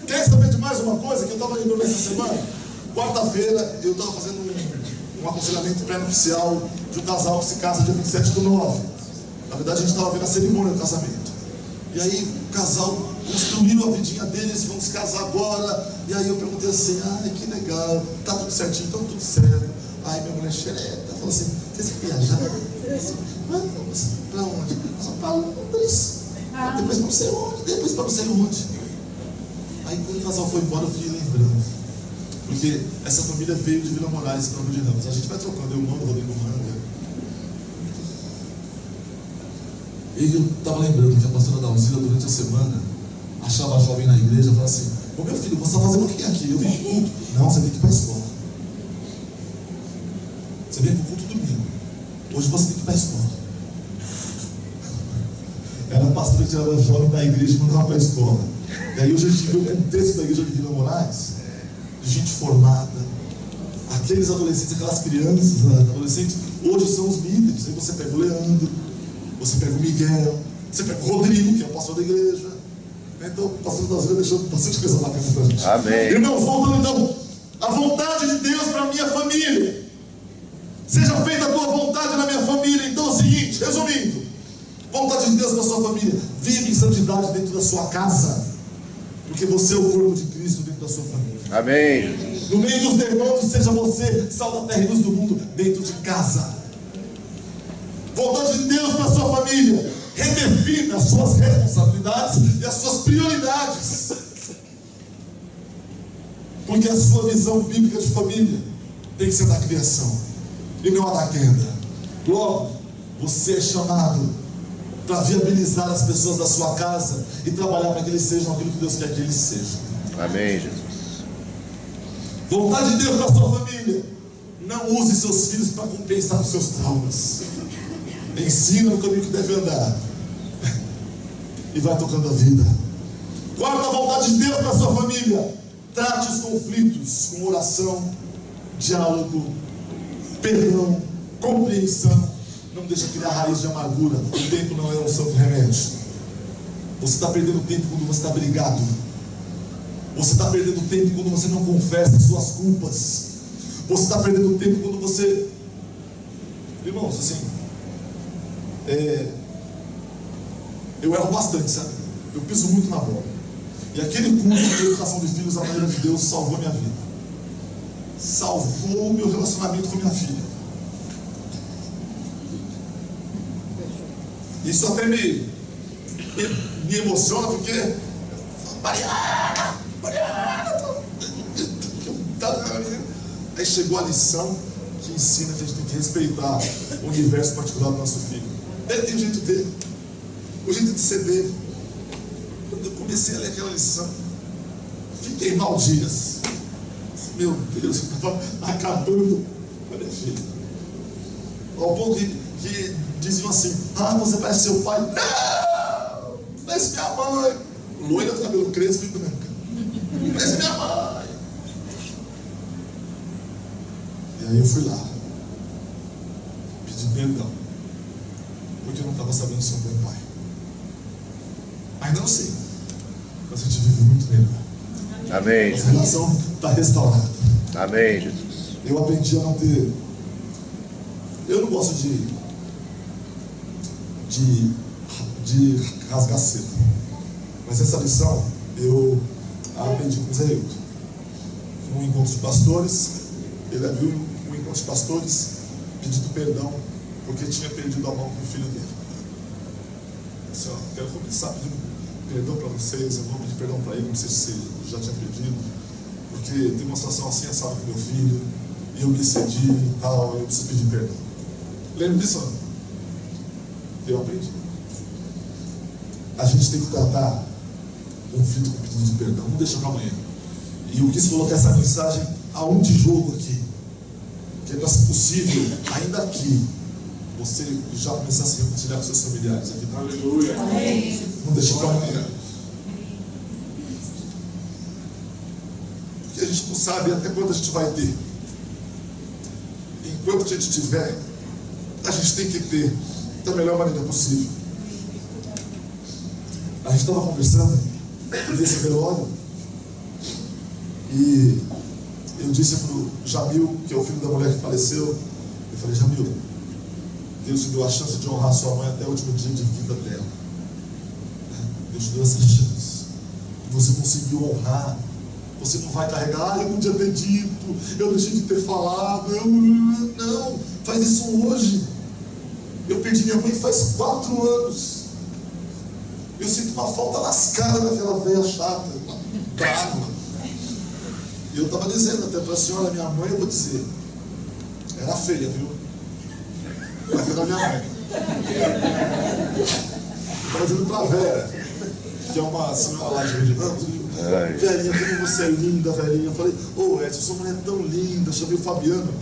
Speaker 1: Quer saber de mais uma coisa que eu estava lembrando essa semana? Quarta-feira eu estava fazendo um aconselhamento pré-nupcial de um casal que se casa dia 27/9. Na verdade, a gente estava vendo a cerimônia do casamento. E aí o casal construiu a vidinha deles, vão se casar agora. E aí eu perguntei assim: ai, que legal, tá tudo certinho, então tudo certo. Aí minha mulher xereta falou assim: vocês vão viajar? Vamos. Pra onde? São Paulo, Londres. Depois pra não sei onde, depois pra não sei onde. Aí quando o casal foi embora, eu fiquei lembrando. Porque essa família veio de Vila Moraes para Angra de Ramos. A gente vai trocando, eu mando o Rodrigo Manga. E eu estava lembrando que a pastora Dalzira, durante a semana, achava a jovem na igreja e falava assim: ô meu filho, você está fazendo o que aqui? Eu vim pro culto. Não, você tem que ir para a escola. Você vem para o culto domingo. Hoje você tem que ir para a escola. Era a pastora que tirava a jovem da igreja e mandava para a escola. E aí hoje a gente vê o contexto da igreja de Vila Moraes, de gente formada, aqueles adolescentes, aquelas crianças, adolescentes, hoje são os líderes. Aí você pega o Leandro, você pega o Miguel, você pega o Rodrigo, que é o pastor da igreja. Então o pastor Dalzira deixou bastante coisa bacana pra gente.
Speaker 2: Amém.
Speaker 1: Irmãos, voltando então, a vontade de Deus para a minha família. Seja feita a tua vontade na minha família. Então é o seguinte, resumindo: vontade de Deus para a sua família. Vive em santidade dentro da sua casa, porque você é o corpo de Cristo dentro da sua família.
Speaker 2: Amém.
Speaker 1: No meio dos demônios, seja você sal da terra e luz do mundo dentro de casa. Vontade de Deus para a sua família. Redefina as suas responsabilidades e as suas prioridades, porque a sua visão bíblica de família tem que ser da criação e não a da queda. Logo, você é chamado para viabilizar as pessoas da sua casa e trabalhar para que eles sejam aquilo que Deus quer que eles sejam.
Speaker 2: Amém, Jesus.
Speaker 1: Vontade de Deus para a sua família. Não use seus filhos para compensar os seus traumas. Ensina no caminho que deve andar e vai tocando a vida. Quarta vontade de Deus para a sua família: trate os conflitos com oração, diálogo, perdão, compreensão. Não deixa criar raiz de amargura. O tempo não é um santo remédio. Você está perdendo tempo quando você está brigado. Você está perdendo tempo quando você não confessa as suas culpas. Você está perdendo tempo quando você... Irmãos, assim, eu erro bastante, sabe? Eu piso muito na bola. E aquele curso de educação de filhos, a maneira de Deus, salvou minha vida. Salvou o meu relacionamento com minha filha. Isso até me emociona, porque Mariana, aí chegou a lição que ensina que a gente tem que respeitar o universo particular do nosso filho. Ele tem o jeito dele, o jeito de ser dele. Quando eu comecei a ler aquela lição, fiquei mal dias. Meu Deus, eu estava acabando com a minha filha. Ao ponto que diziam assim: ah, você parece seu pai. Não, parece minha mãe. Loira do cabelo crespo e branca. Parece minha mãe. E aí eu fui lá, pedi perdão, porque eu não estava sabendo ser um bom pai. Ainda não sei, mas a gente vive muito melhor.
Speaker 2: Amém.
Speaker 1: Nossa relação está restaurada.
Speaker 2: Amém, Jesus.
Speaker 1: Eu aprendi a não ter... Eu não gosto de rasgar cedo. Mas essa lição eu aprendi com o Zé Hilton. Num encontro de pastores, ele abriu um encontro de pastores pedindo perdão porque tinha perdido a mão com o filho dele. Assim, ó, quero começar pedindo perdão para vocês, eu vou pedir perdão para ele, não sei se já tinha pedido, porque tem uma situação assim, assada com meu filho, e eu me excedi e tal, eu preciso pedir perdão. Lembra disso? Não? Eu aprendi. A gente tem que tratar conflito com pedido de perdão, não deixa para amanhã. E eu quis colocar essa mensagem a um tijolo aqui, que é para, se possível, ainda aqui, você já começar a se reconciliar com seus familiares aqui. Aleluia. Não deixa para amanhã. Porque a gente não sabe até quando a gente vai ter. Enquanto a gente tiver, a gente tem que ter da melhor maneira possível. A gente estava conversando nesse velório e eu disse para o Jamil, que é o filho da mulher que faleceu, eu falei: Jamil, Deus te deu a chance de honrar sua mãe até o último dia de vida dela. Deus te deu essa chance. E você conseguiu honrar. Você não vai carregar: ah, eu não podia ter dito, eu deixei de ter falado. Não, faz isso hoje. Eu perdi minha mãe faz 4 anos. Eu sinto uma falta lascada daquela velha chata, brava. E eu estava dizendo até para a senhora, minha mãe, eu vou dizer, era feia, viu? Mas era minha mãe. Eu estava dizendo para a Vera, que é uma senhora lá de Rio de Janeiro, velhinha, como você é linda, velhinha. Eu falei: ô Edson, sua mulher é tão linda. Eu chamei o Fabiano,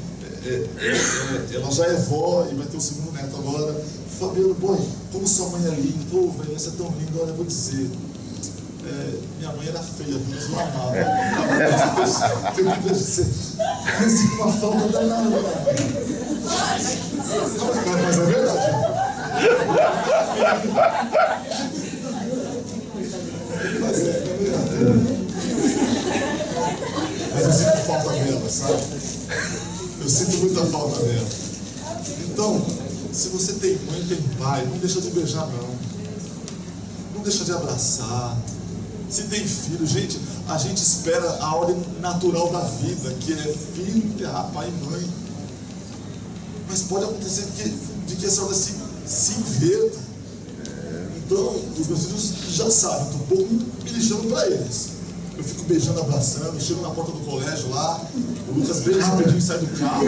Speaker 1: ela já é vó e vai ter o segundo neto agora. Fabiano, boy, como sua mãe é linda. Ô velho, você é tão linda. Olha, eu vou dizer, minha mãe era feia, mas eu amava. Eu queria dizer, eu sinto uma falta danada. Mas é verdade. Mas eu sinto falta dela, sabe? Eu sinto muita falta dela. Então, se você tem mãe, tem pai, não deixa de beijar, não. Não deixa de abraçar. Se tem filho, gente, a gente espera a ordem natural da vida, que é filho, pai e mãe. Mas pode acontecer de que essa ordem se inverta. Então, os meus filhos já sabem, estou um pouco me lixando para eles. Eu fico beijando, abraçando, chego na porta do colégio lá, o Lucas beija rapidinho e sai do carro.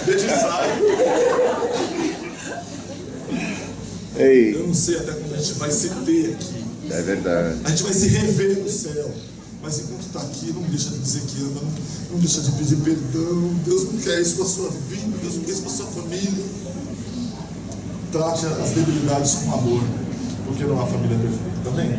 Speaker 1: Beija e sai.
Speaker 2: Ei.
Speaker 1: Eu não sei até quando a gente vai se ter aqui.
Speaker 2: É verdade.
Speaker 1: A gente vai se rever no céu. Mas enquanto está aqui, não deixa de dizer que ama, não deixa de pedir perdão. Deus não quer isso com a sua vida, Deus não quer isso com a sua família. Trate as debilidades com amor, porque não há família perfeita. Amém?